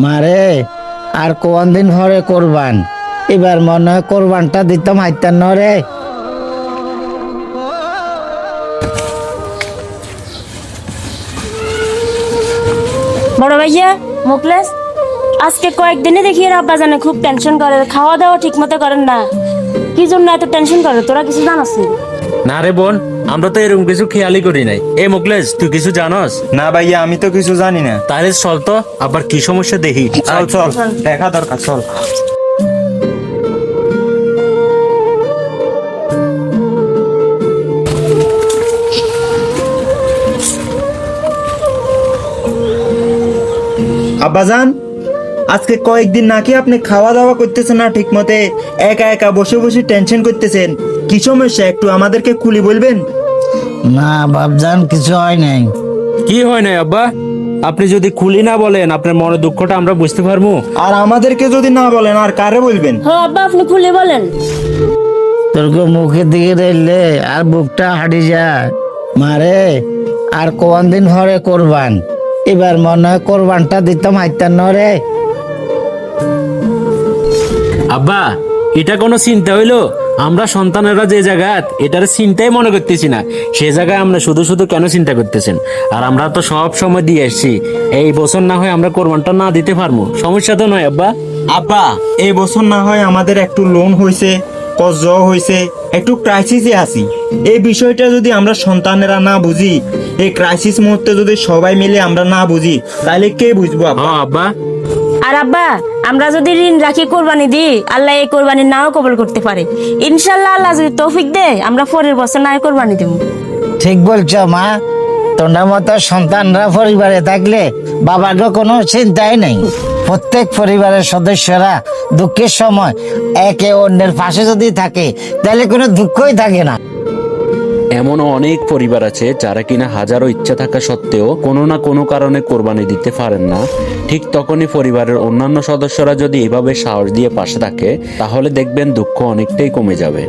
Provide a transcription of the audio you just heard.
মারে আর কোন দিন পরে কোরবান, এবার মনে হয় কোরবানটা দিতাম হাইতাম না রে। বড় ভাইয়া মুকলেশ, আজকে কয়েকদিনে দেখি এর আব্বা জানে খুব টেনশন করে, খাওয়া দাওয়া ঠিক মতো করেন না। কি জন্য এত টেনশন করে তোরা কিছু জানাস নি? না রে বোন, আমরা তো এরকম কিছু খেয়ালই করি নাই। এ মুকলেশ, তুই কিছু জানস? না ভাইয়া, আমি তো কিছু জানি না। তাহলে চল তো, আবার কি সমস্যা দেখি। চল চল, দেখা দরকার, চল। আব্বাজান, আজকে কয়েকদিন নাকি আপনি খাওয়া দাওয়া করতেছেন না ঠিক মতে, একা একা বসে বসে টেনশন করতেছেন। কি সমস্যা একটু আমাদেরকে খুলে বলবেন? না বাপজান, কিছু হয় নাই। কি হয় নাই আব্বা? আপনি যদি খুলি না বলেন আপনার মনের দুঃখটা আমরা বুঝতে পারবো। আর আমাদেরকে যদি না বলেন আর কারে বলবেন? হ্যাঁ আব্বা, আপনি খুলে বলেন। তোর মুখের দিকে দেখলে আর বুকটা হাঁটি যায়। মারে আর কোন দিন পরে কোরবান, এবার মনে হয় কোরবানটা দিতাম হাইতাম না রে। আব্বা, এটা কোনো চিন্তা হইলো? আমরা সন্তানেরা যে জায়গায় এটার চিন্তাই মনে করতেছি না, সে জায়গায় আমরা শুধু শুধু কেন চিন্তা করতেছেন? আর আমরা তো সব সময় দিয়ে আসছি, এই বছর না হয় আমরা কোরবানটা না দিতে পারবো, সমস্যা তো নয় আব্বা। আব্বা, এই বছর না হয় আমাদের একটু লোন হয়েছে, কজ হয়েছে, একটু ক্রাইসিসে আছি। এই বিষয়টা যদি আমরা সন্তানেরা না বুঝি, এই ক্রাইসিস মুহূর্তে যদি সবাই মিলে আমরা না বুঝি, তাহলে কে বুঝবো আব্বা? হ্যাঁ আব্বা। আর আব্বা, আমরা যদি ঋণ রাখি কোরবানি দিই, আল্লাহ এই কোরবানি নাও কবুল করতে পারে। ইনশাল্লাহ আল্লাহ যদি তৌফিক দেয়, আমরা পরের বছর নাই কোরবানি দেব। ঠিক বলছো মা, তোর মতো সন্তানরা পরিবারে থাকলে বাবারও কোনো চিন্তাই নেই। প্রত্যেক পরিবারের সদস্যরা দুঃখের সময় একে অন্যের পাশে যদি থাকে, তাহলে কোনো দুঃখই থাকে না। এমন অনেক পরিবার আছে যারা কিনা হাজারো ইচ্ছা থাকা সত্ত্বেও কোনো না কোনো কারণে কোরবানি দিতে পারেন না। ঠিক তখনই পরিবারের অন্যান্য সদস্যরা যদি এভাবে সাহস দিয়ে পাশে থাকে, তাহলে দেখবেন দুঃখ অনেকটাই কমে যাবে।